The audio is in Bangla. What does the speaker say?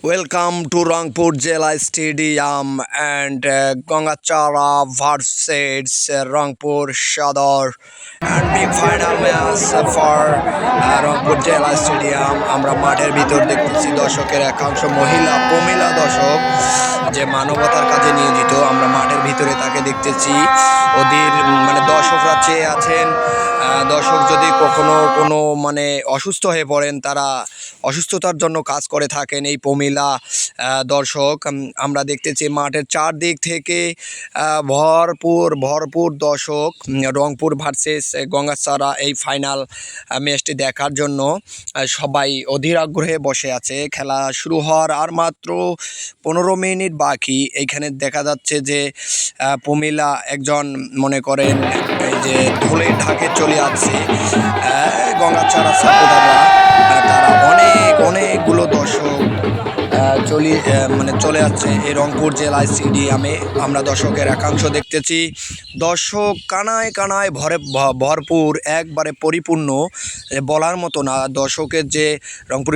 Welcome to Rangpur Jela Stadium and Gongachara versus Rangpur Shadar and big final match for Rangpur Jela Stadium. আমরা মাঠের ভিতর দেখতেছি দর্শকের একাংশ মহিলা প্রমিলা দর্শক যে মানবতার কাজে নিয়োজিত। আমরা মাঠের ভিতরে তাকে দেখতেছি। ওদের দর্শকরা চেয়ে আছেন। দর্শক যদি কখনো কোনো অসুস্থ হয়ে পড়েন, তারা অসুস্থতার জন্য কাজ করে থাকেন এই প্রমিলা দর্শক। আমরা দেখতেছি মাঠের চারদিক থেকে ভরপুর দর্শক রংপুর ভার্সেস গঙ্গাচারা এই ফাইনাল ম্যাচটি দেখার জন্য সবাই অধীর আগ্রহে বসে আছে। খেলা শুরু হওয়ার আর মাত্র 15 মিনিট বাকি। এইখানে দেখা যাচ্ছে যে প্রমিলা একজন মনে করেন এই যে ধুলে ঢাকে চলে আসছে। গঙ্গাচারা সাপোর্টাররা তারা অনেকগুলো দর্শক চলে যাচ্ছে এই রংপুর জেলা স্টেডিয়ামে। আমরা দর্শকের একাংশ দেখতেছি। দর্শক কানায় ভরপুর, একবারে পরিপূর্ণ, বলার মতো না। দর্শকের যে রংপুর